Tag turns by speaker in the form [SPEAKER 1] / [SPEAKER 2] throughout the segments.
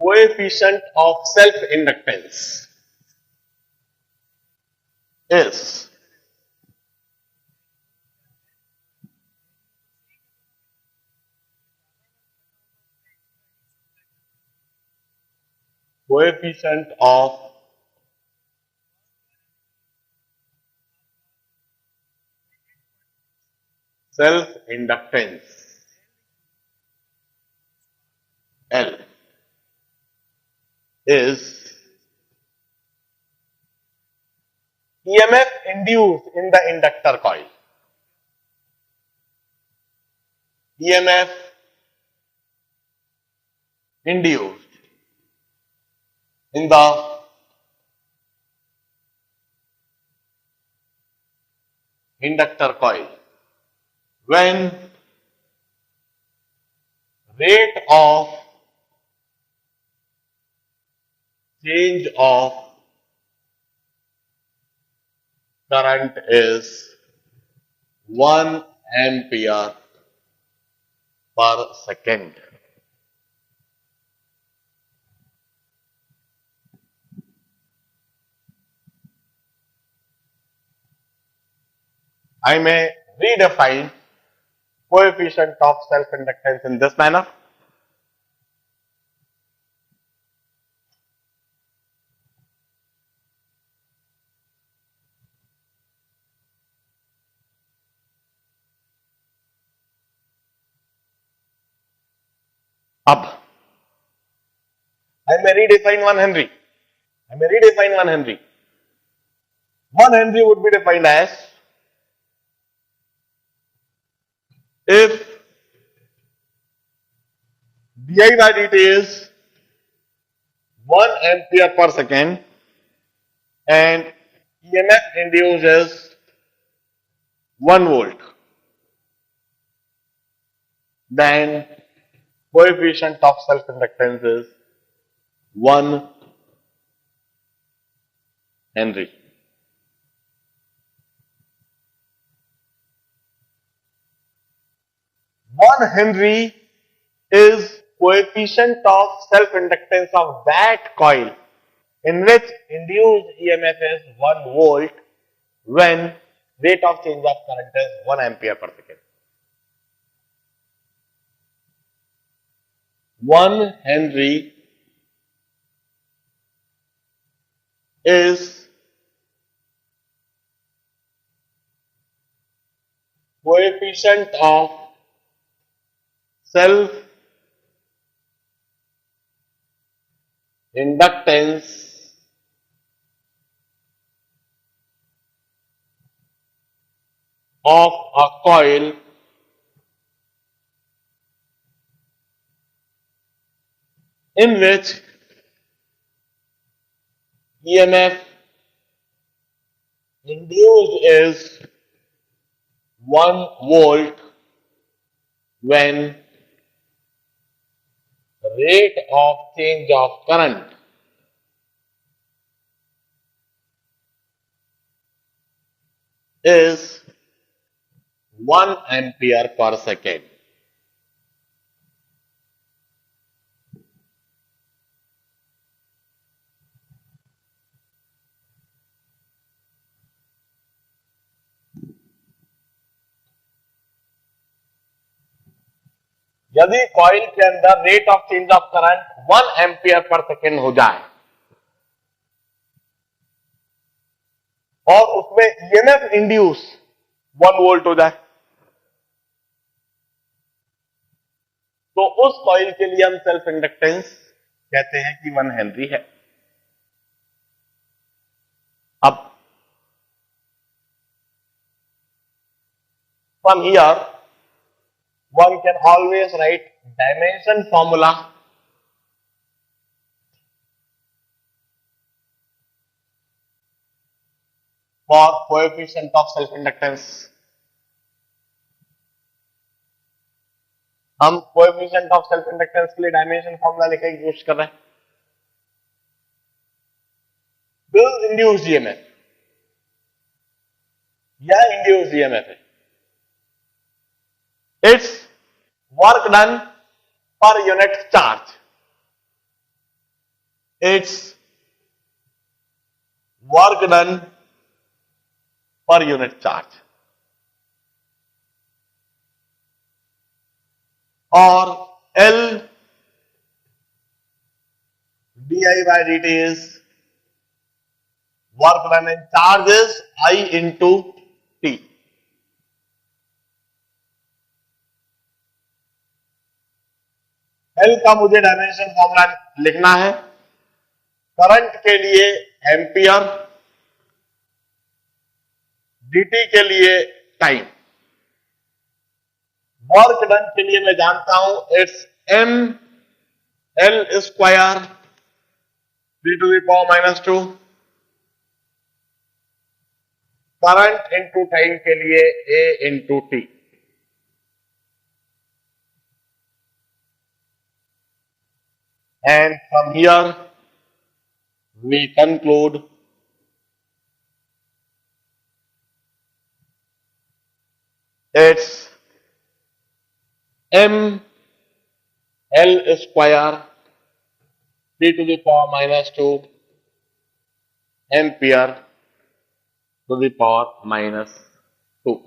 [SPEAKER 1] coefficient of self inductance is coefficient of self inductance L is EMF induced in the inductor coil. EMF induced in the inductor coil when rate of change of current is 1 ampere per second. I may redefine coefficient of self-inductance in this manner. Up. I may redefine 1 Henry. 1 Henry would be defined as if di by dt is 1 ampere per second and EMF induced is 1 volt, then coefficient of self-inductance is 1 Henry. One Henry is coefficient of self-inductance of that coil in which induced EMF is 1 volt when rate of change of current is 1 ampere per second. 1 Henry is coefficient of self inductance of a coil in which EMF induced is 1 volt when rate of change of current is 1 ampere per second. यदि coil के अंदर rate of change of current 1 ampere per second हो जाए और उसमें EMF induce 1 volt हो जाए तो उस कॉइल के लिए हम सेल्फ इंडक्टेंस कहते हैं कि 1 हेनरी है. अब from here one can always write dimension formula for coefficient of self inductance. हम coefficient of self inductance के लिए dimension formula लिखने की कोशिश कर रहे हैं. This induced EMF या induced EMF है. Its work done per unit charge. its work done per unit charge, or L di by dt is work done in charges I into T. L का मुझे dimension formula लिखना है, current के लिए ampere, dt के लिए time, work done के लिए मैं जानता हूं it's m L square d to the power minus 2, current into time के लिए a into T. And from here we conclude it's m L square d to the power minus 2 ampere to the power minus 2.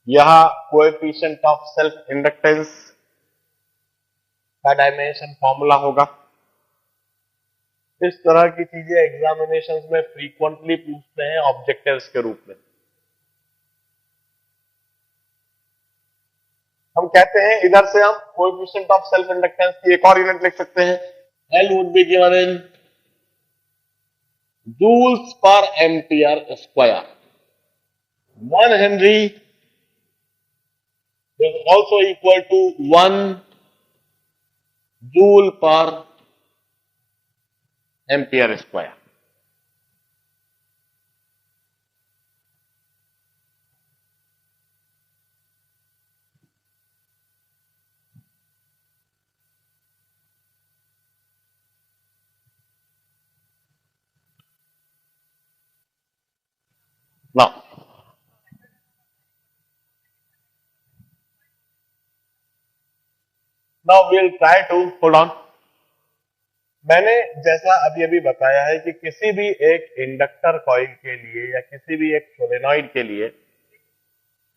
[SPEAKER 1] यह coefficient of self inductance का dimension formula होगा. इस तरह की चीजें examinations में फ्रीक्वेंटली पूछते हैं ऑब्जेक्टिव्स के रूप में. हम कहते हैं इधर से हम कोएफिशिएंट ऑफ सेल्फ इंडक्टेंस की एक और यूनिट लिख सकते हैं. L would be given in joules per ampere square. 1 Henry is also equal to 1 joule per ampere square. Now we'll try to hold on. मैंने जैसा अभी अभी बताया है कि किसी भी एक इंडक्टर कॉइल के लिए या किसी भी एक सोलेनॉइड के लिए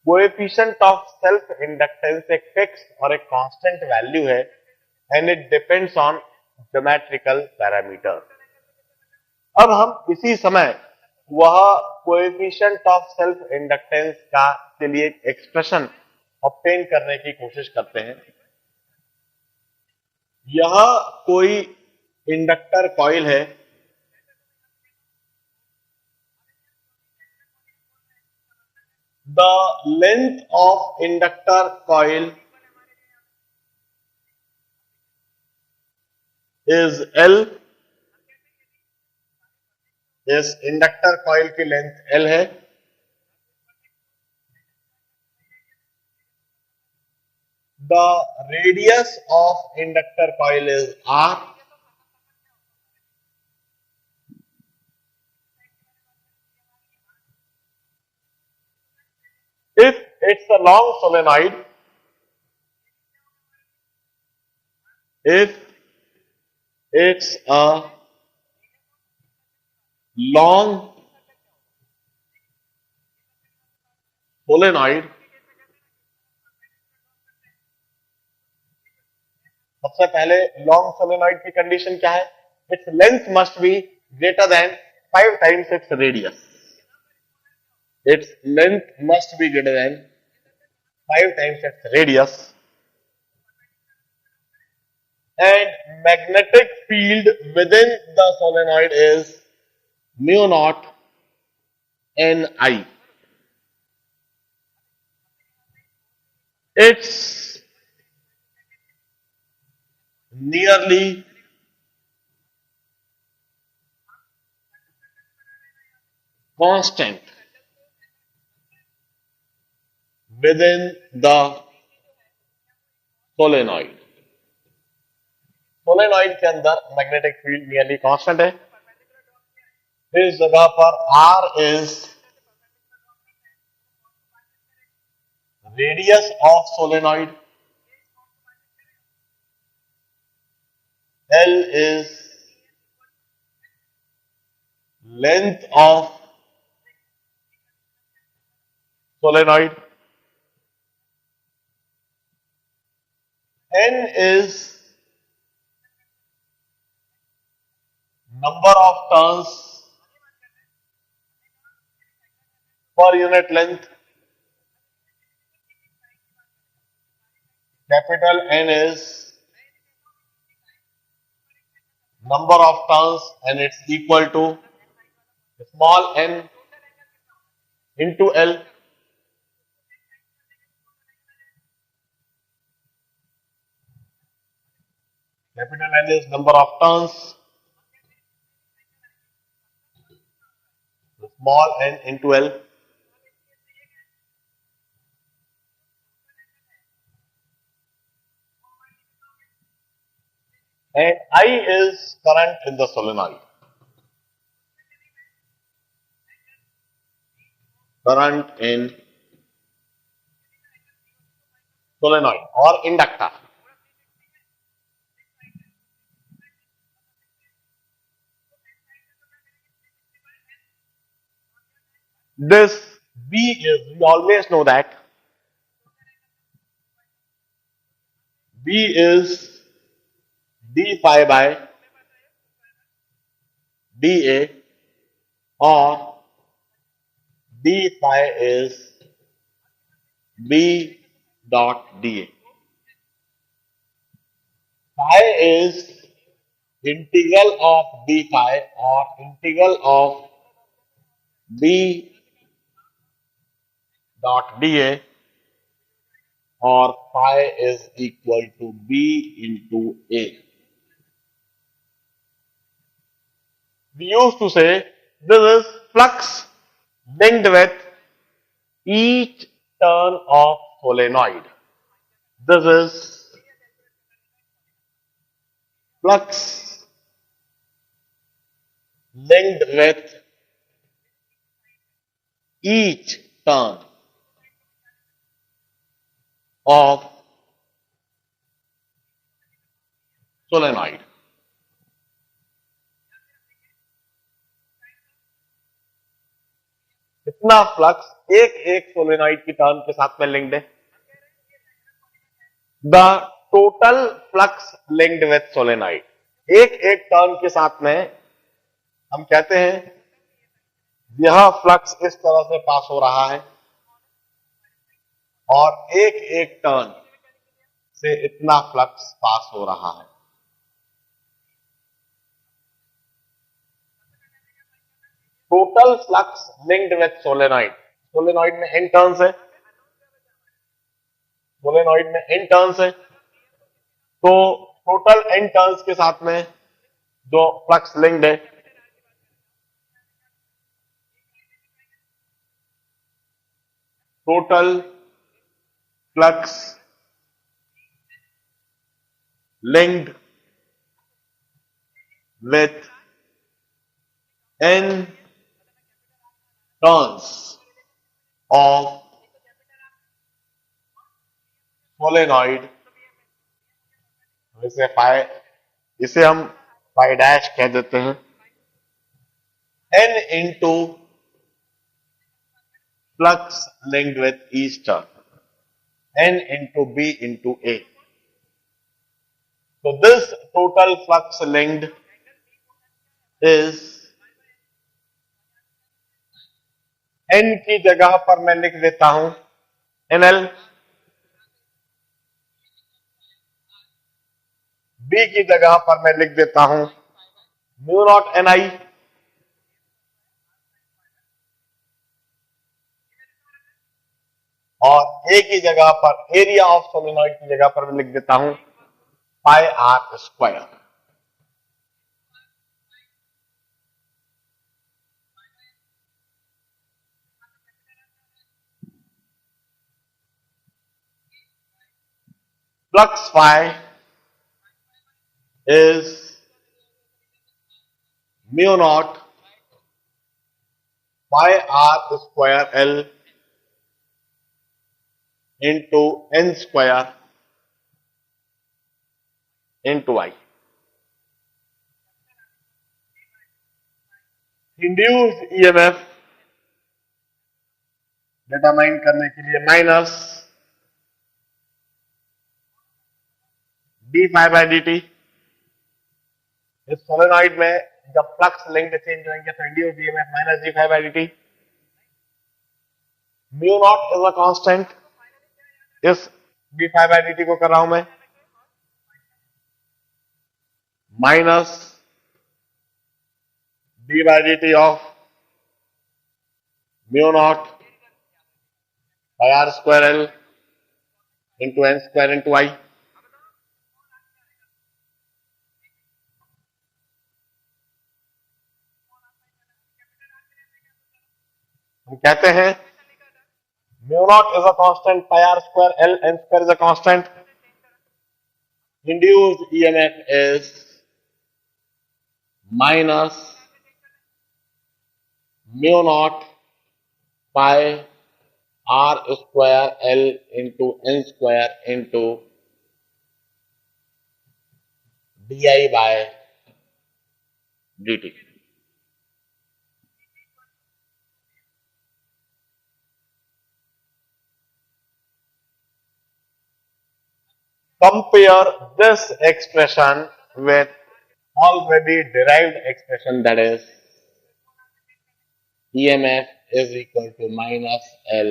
[SPEAKER 1] कोएफिशिएंट ऑफ सेल्फ इंडक्टेंस एक फिक्स और एक कांस्टेंट वैल्यू है and it depends on geometrical parameter. अब हम इसी समय वह कोएफिशिएंट ऑफ सेल्फ इंडक्टेंस का के लिए एक एक्सप्रेशन ऑब्टेन करने की कोशिश करते हैं. यह कोई इंडक्टर कॉइल है. The length of inductor coil is L. इस इंडक्टर कॉइल की लेंथ L है. The radius of inductor coil is R. If it's a long solenoid, if it's a long solenoid, सबसे पहले लॉन्ग सोलेनॉइड की condition क्या है? Its length must be greater than 5 times its radius. Its length must be greater than 5 times its radius. And magnetic field with in the solenoid is mu not Ni. It's nearly constant within the solenoid. Solenoid के अंदर magnetic field nearly constant है. इस जगह पर R is radius of solenoid. L is length of solenoid. N is number of turns per unit length. Capital N is number of turns and it's equal to small n into L. Capital N is number of turns, small n into L. And I is current in the solenoid. Current in solenoid or inductor. This B is, we always know that B is d phi by dA, or d phi is B dot dA. Phi is integral of d phi or integral of B dot dA, or phi is equal to B into A. We used to say this is flux linked with each turn of solenoid. This is flux linked with each turn of solenoid. इतना flux एक एक solenoid की turn के साथ में linked है. The total flux linked with solenoid, एक एक टर्न के साथ में हम कहते हैं यह फ्लक्स इस तरह से पास हो रहा है और एक एक टर्न से इतना फ्लक्स पास हो रहा है. Total flux linked with solenoid. Solenoid में n टर्न्स है, सोलेनॉइड में n टर्न्स है, तो टोटल n टर्न्स के साथ में जो फ्लक्स लिंक्ड है, total flux linked with n turns of solenoid. इसे फाइ, इसे हम फाइ डैश कह देते हैं. n into flux linked with each turn, n into B into A. So this total flux linked is, n की जगह पर मैं लिख देता हूं NL, B की जगह पर मैं लिख देता हूं म्यू नॉट NI, और A की जगह पर, एरिया ऑफ सोलेनॉइड की जगह पर मैं लिख देता हूं pi are square. Flux phi is mu naught pi r square L into n square into I. Induced EMF determine करने के लिए minus d phi by d t. इस सोलेनॉइड में जब फ्लक्स लिंक चेंज होंगे तो induced EMF minus d phi by d t. Mu naught is a constant, इस d phi by d t को कर रहा हूं मैं minus d by d t of mu naught by r square L into N square into I. हम कहते हैं mu naught is a constant, pi are square L N square is a constant, induced EMF is minus mu naught pi are square L into N square into D I by D T. Compare this expression with already derived expression, that is EMF is equal to minus L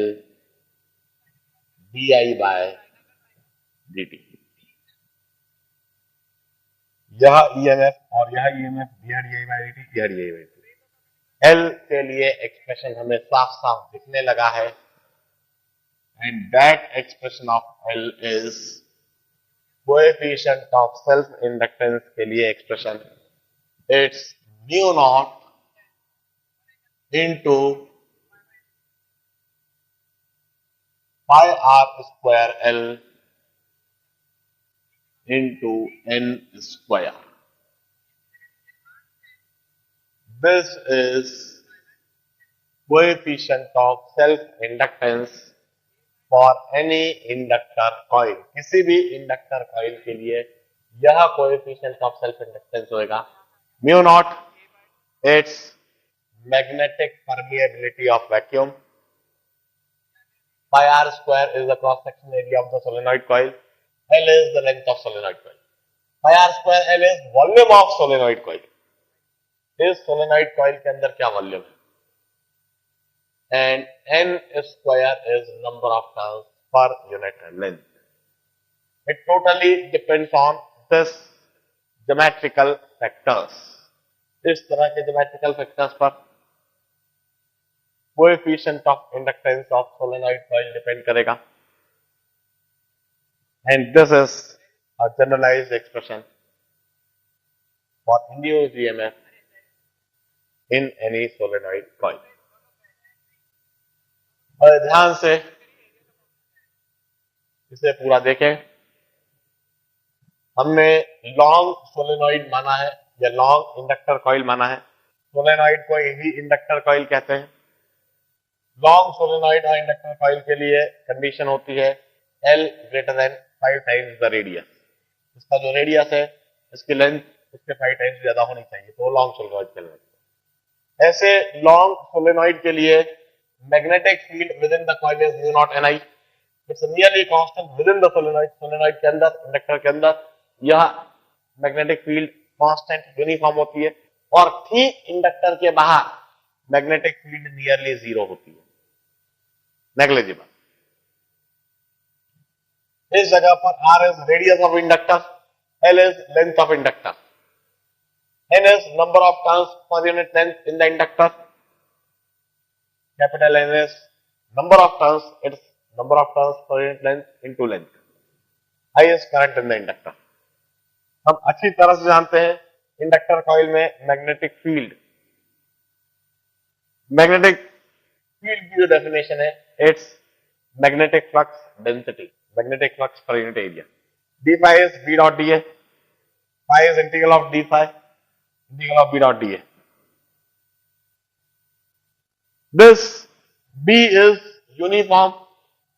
[SPEAKER 1] di by dt। यह EMF और यह EMF, यह di by dt, यह di by dt। L के लिए expression हमें साफ साफ दिखने लगा है, and that expression of L is coefficient of self inductance के लिए expression, it's mu naught into pi r square L into n square. This is coefficient of self inductance for any inductor coil। किसी भी inductor coil के लिए यह coefficient of self inductance होगा mu naught, it's magnetic permeability of vacuum, pi are square is the cross section area of the solenoid coil, L is the length of solenoid coil, pi are square L is volume of solenoid coil. इस solenoid coil के अंदर क्या volume है, and n square is number of turns per unit length. It totally depends on this geometrical factors। इस तरह के geometrical factors पर coefficient of inductance of solenoid coil depend करेगा, and this is a generalized expression for induced EMF in any solenoid coil। और ध्यान से इसे पूरा देखें। हमने लॉन्ग सोलेनॉइड माना है या लॉन्ग इंडक्टर कॉइल माना है। सोलेनॉइड को ही इंडक्टर कॉइल कहते हैं। लॉन्ग सोलेनॉइड और इंडक्टर कॉइल के लिए कंडीशन होती है L greater than 5 times the radius. इसका जो रेडियस है इसकी लेंथ उसके 5 टाइम्स ज्यादा होनी चाहिए तो लॉन्ग सोलेनॉइड कहलाता है। ऐसे लॉन्ग सोलेनॉइड के लिए magnetic field within the coil is mu naught Ni। It's nearly constant within the solenoid। solenoid के अंदर, इंडक्टर के अंदर यह मैग्नेटिक फील्ड कांस्टेंट यूनिफॉर्म होती है और ठीक इंडक्टर के बाहर मैग्नेटिक फील्ड नियरली जीरो होती है, नेग्लिजिबल। इस जगह पर R is radius of inductor, L is length of inductor, N is number of turns per unit length in the inductor, capital N is number of turns, it's number of turns per unit length into length, I is current in the inductor। हम अच्छी तरह से जानते हैं inductor coil में magnetic field की जो definition है it's magnetic flux density, magnetic flux per unit area. D phi is B dot D A, phi is integral of D phi integral of B dot D A. This B is uniform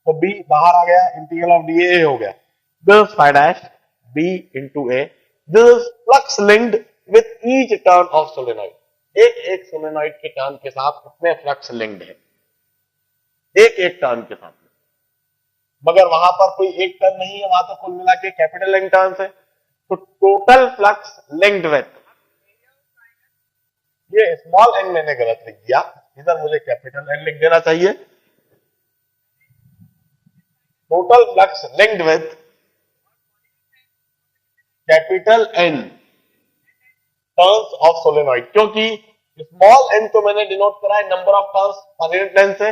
[SPEAKER 1] तो B बाहर आ गया, integral of D A हो गया, this is phi dash B into A, this is flux linked with each turn off solenoid, एक एक solenoid के turn के साथ कितने फ्लक्स लिंक्ड है, एक एक टर्न के साथ, मगर वहां पर कोई एक टर्न नहीं है, वहां तो कुल मिला के कैपिटल एन टर्न्स है, तो टोटल फ्लक्स लिंक्ड विथ, ये स्मॉल एन मैंने गलत लिख दिया, इधर मुझे कैपिटल एन लिख देना चाहिए, total flux linked with capital N turns of solenoid, क्योंकि स्मॉल एन तो मैंने डिनोट करा है number of turns per unit length से,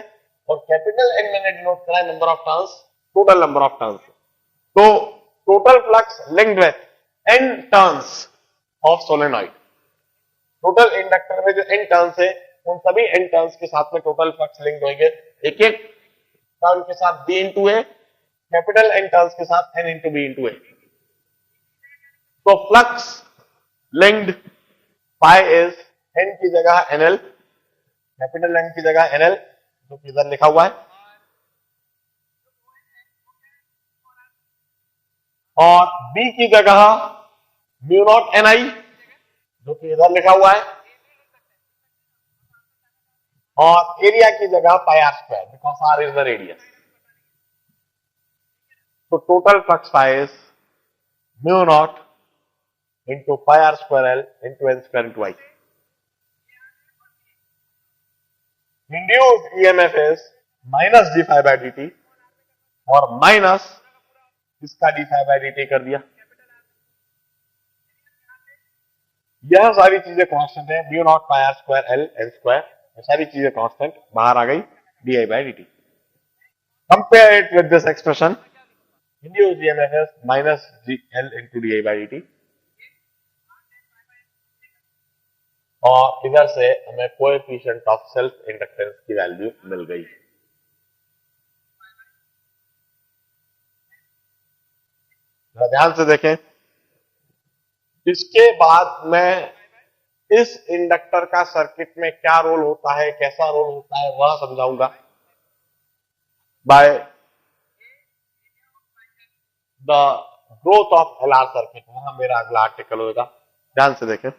[SPEAKER 1] और कैपिटल एन मैंने डिनोट करा है number of turns, total number of turns. तो total flux linked with N turns of solenoid, total inductor में जो एन टर्न्स है उन सभी एन टर्न्स के साथ में टोटल फ्लक्स लिंक्ड होंगे, एक एक टर्न के साथ बी इंटू ए, कैपिटल एन टर्न्स के साथ एन इंटू बी इंटू ए। तो flux linked pi is an की जगह एनएल, कैपिटल एन की जगह एनएल जो कि इधर लिखा हुआ है, और बी की जगह म्यू नॉट एन आई जो कि इधर लिखा हुआ है, और एरिया की जगह pi are square because r is the radius. तो total flux phi is mu naught into pi are square L into N square into I. Induced EMF is minus d phi by d t, और minus इसका d phi by d t कर दिया, यह सारी चीजें constant है, mu naught pi are square L N square, ये सारी चीजें कांस्टेंट बाहर आ गई, d I by d T. Compare it with this expression, induced EMF is minus G L into D I by d t, और इधर से हमें कोएफिशिएंट ऑफ सेल्फ इंडक्टेंस की वैल्यू मिल गई। ध्यान से देखें, इसके बाद मैं इस इंडक्टर का सर्किट में क्या रोल होता है, कैसा रोल होता है वह समझाऊंगा by the growth of LR circuit, वहां मेरा अगला आर्टिकल होगा। ध्यान से देखें।